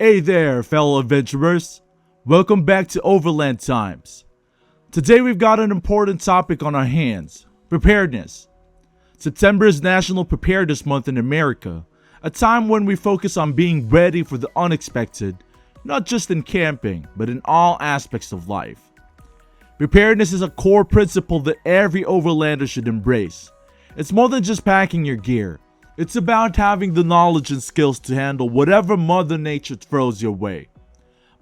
Hey there, fellow adventurers. Welcome back to Overland Times. Today we've got an important topic on our hands: preparedness. September is National Preparedness Month in America, a time when we focus on being ready for the unexpected, not just in camping, but in all aspects of life. Preparedness is a core principle that every overlander should embrace. It's more than just packing your gear. It's about having the knowledge and skills to handle whatever Mother Nature throws your way.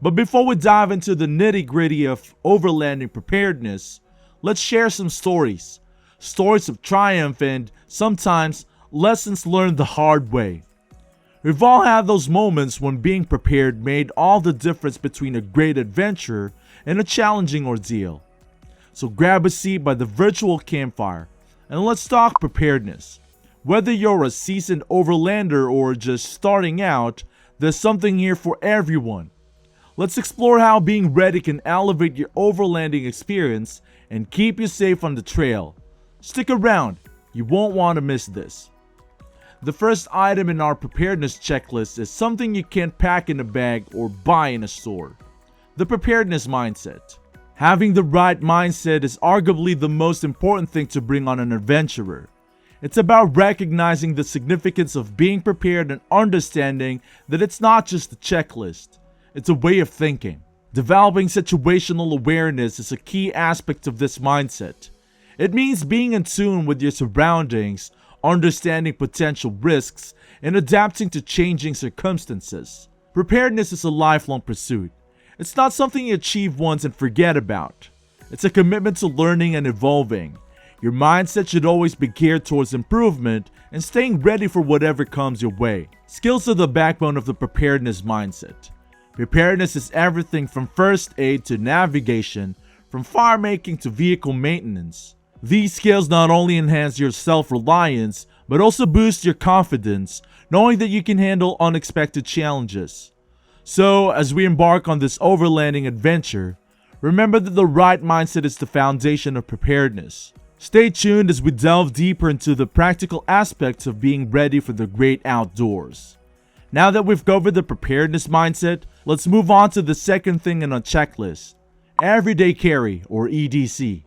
But before we dive into the nitty-gritty of overlanding preparedness, let's share some stories. Stories of triumph and, sometimes, lessons learned the hard way. We've all had those moments when being prepared made all the difference between a great adventure and a challenging ordeal. So grab a seat by the virtual campfire and let's talk preparedness. Whether you're a seasoned overlander or just starting out, there's something here for everyone. Let's explore how being ready can elevate your overlanding experience and keep you safe on the trail. Stick around, you won't want to miss this. The first item in our preparedness checklist is something you can't pack in a bag or buy in a store: the preparedness mindset. Having the right mindset is arguably the most important thing to bring on an adventurer. It's about recognizing the significance of being prepared and understanding that it's not just a checklist, it's a way of thinking. Developing situational awareness is a key aspect of this mindset. It means being in tune with your surroundings, understanding potential risks, and adapting to changing circumstances. Preparedness is a lifelong pursuit. It's not something you achieve once and forget about. It's a commitment to learning and evolving. Your mindset should always be geared towards improvement and staying ready for whatever comes your way. Skills are the backbone of the preparedness mindset. Preparedness is everything from first aid to navigation, from fire making to vehicle maintenance. These skills not only enhance your self-reliance, but also boost your confidence, knowing that you can handle unexpected challenges. So, as we embark on this overlanding adventure, remember that the right mindset is the foundation of preparedness. Stay tuned as we delve deeper into the practical aspects of being ready for the great outdoors. Now that we've covered the preparedness mindset, let's move on to the second thing on our checklist: everyday carry, or EDC.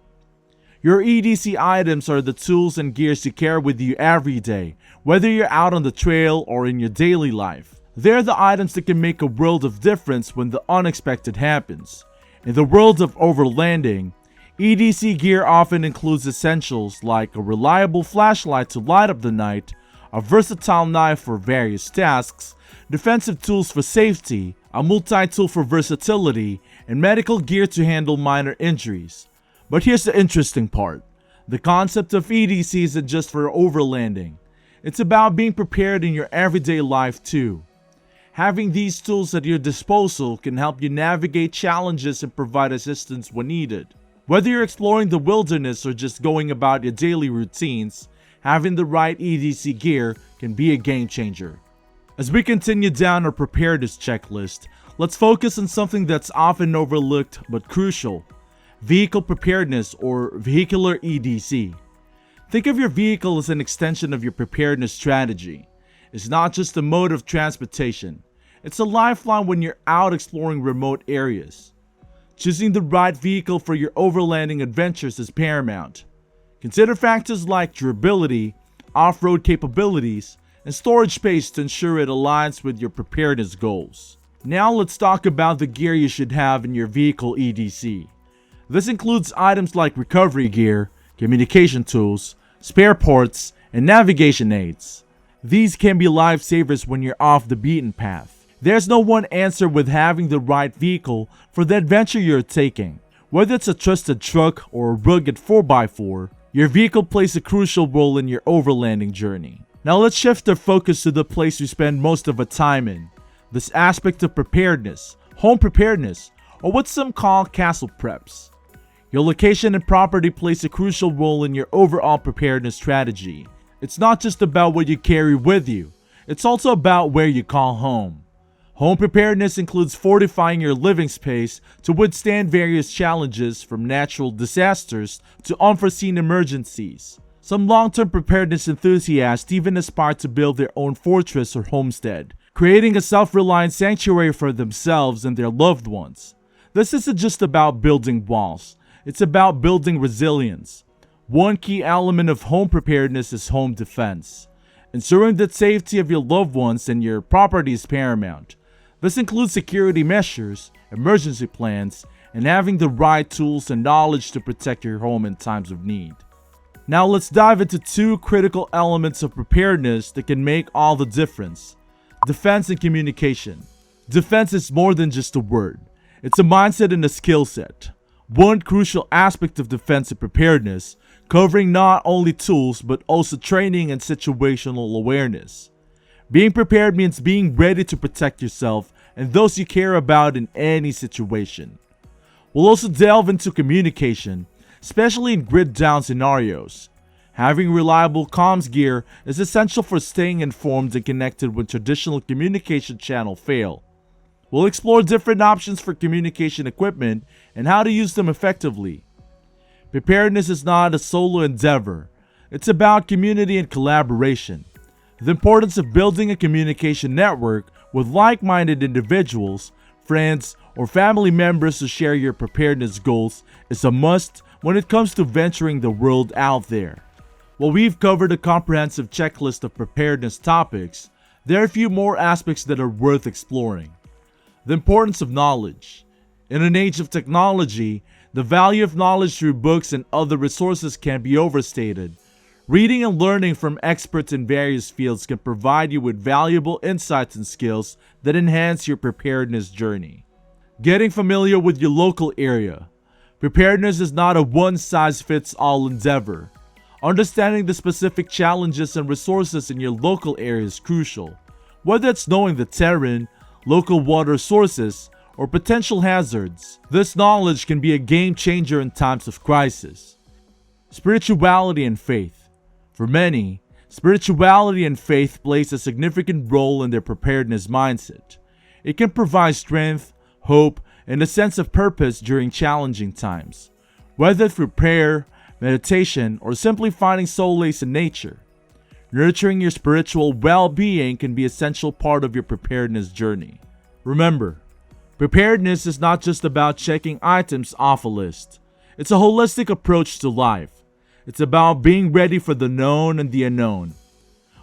Your EDC items are the tools and gears you carry with you every day, whether you're out on the trail or in your daily life. They're the items that can make a world of difference when the unexpected happens. In the world of overlanding, EDC gear often includes essentials like a reliable flashlight to light up the night, a versatile knife for various tasks, defensive tools for safety, a multi-tool for versatility, and medical gear to handle minor injuries. But here's the interesting part: the concept of EDC isn't just for overlanding. It's about being prepared in your everyday life too. Having these tools at your disposal can help you navigate challenges and provide assistance when needed. Whether you're exploring the wilderness or just going about your daily routines, having the right EDC gear can be a game changer. As we continue down our preparedness checklist, let's focus on something that's often overlooked but crucial: vehicle preparedness, or vehicular EDC. Think of your vehicle as an extension of your preparedness strategy. It's not just a mode of transportation, it's a lifeline when you're out exploring remote areas. Choosing the right vehicle for your overlanding adventures is paramount. Consider factors like durability, off-road capabilities, and storage space to ensure it aligns with your preparedness goals. Now let's talk about the gear you should have in your vehicle EDC. This includes items like recovery gear, communication tools, spare parts, and navigation aids. These can be lifesavers when you're off the beaten path. There's no one answer with having the right vehicle for the adventure you're taking. Whether it's a trusted truck or a rugged 4x4, your vehicle plays a crucial role in your overlanding journey. Now let's shift our focus to the place we spend most of our time in: this aspect of preparedness, home preparedness, or what some call castle preps. Your location and property plays a crucial role in your overall preparedness strategy. It's not just about what you carry with you, it's also about where you call home. Home preparedness includes fortifying your living space to withstand various challenges, from natural disasters to unforeseen emergencies. Some long-term preparedness enthusiasts even aspire to build their own fortress or homestead, creating a self-reliant sanctuary for themselves and their loved ones. This isn't just about building walls, it's about building resilience. One key element of home preparedness is home defense. Ensuring the safety of your loved ones and your property is paramount. This includes security measures, emergency plans, and having the right tools and knowledge to protect your home in times of need. Now let's dive into two critical elements of preparedness that can make all the difference: defense and communication. Defense is more than just a word. It's a mindset and a skill set. One crucial aspect of defensive preparedness, covering not only tools but also training and situational awareness. Being prepared means being ready to protect yourself and those you care about in any situation. We'll also delve into communication, especially in grid-down scenarios. Having reliable comms gear is essential for staying informed and connected when traditional communication channels fail. We'll explore different options for communication equipment and how to use them effectively. Preparedness is not a solo endeavor. It's about community and collaboration. The importance of building a communication network with like-minded individuals, friends, or family members who share your preparedness goals is a must when it comes to venturing the world out there. While we've covered a comprehensive checklist of preparedness topics, there are a few more aspects that are worth exploring. The importance of knowledge. In an age of technology, the value of knowledge through books and other resources can be overstated. Reading and learning from experts in various fields can provide you with valuable insights and skills that enhance your preparedness journey. Getting familiar with your local area. Preparedness is not a one-size-fits-all endeavor. Understanding the specific challenges and resources in your local area is crucial. Whether it's knowing the terrain, local water sources, or potential hazards, this knowledge can be a game changer in times of crisis. Spirituality and faith. For many, spirituality and faith plays a significant role in their preparedness mindset. It can provide strength, hope, and a sense of purpose during challenging times, whether through prayer, meditation, or simply finding solace in nature. Nurturing your spiritual well-being can be an essential part of your preparedness journey. Remember, preparedness is not just about checking items off a list. It's a holistic approach to life. It's about being ready for the known and the unknown.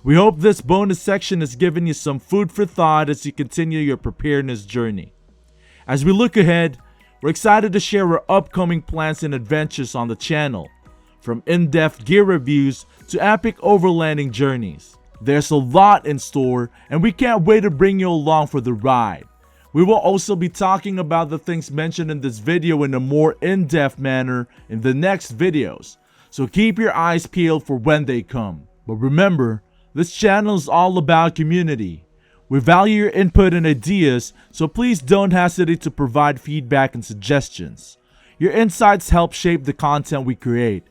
We hope this bonus section has given you some food for thought as you continue your preparedness journey. As we look ahead, we're excited to share our upcoming plans and adventures on the channel, from in-depth gear reviews to epic overlanding journeys. There's a lot in store, and we can't wait to bring you along for the ride. We will also be talking about the things mentioned in this video in a more in-depth manner in the next videos, so keep your eyes peeled for when they come. But remember, this channel is all about community. We value your input and ideas, so please don't hesitate to provide feedback and suggestions. Your insights help shape the content we create,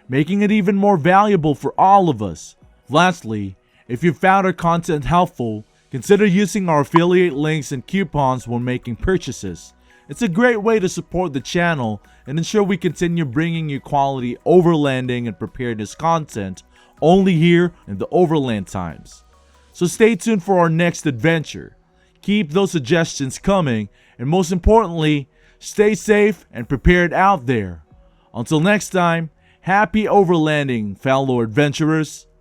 making it even more valuable for all of us. Lastly, if you found our content helpful, consider using our affiliate links and coupons when making purchases. It's a great way to support the channel and ensure we continue bringing you quality overlanding and preparedness content only here in the Overland Times. So stay tuned for our next adventure. Keep those suggestions coming, and most importantly, stay safe and prepared out there. Until next time, happy overlanding, fellow adventurers.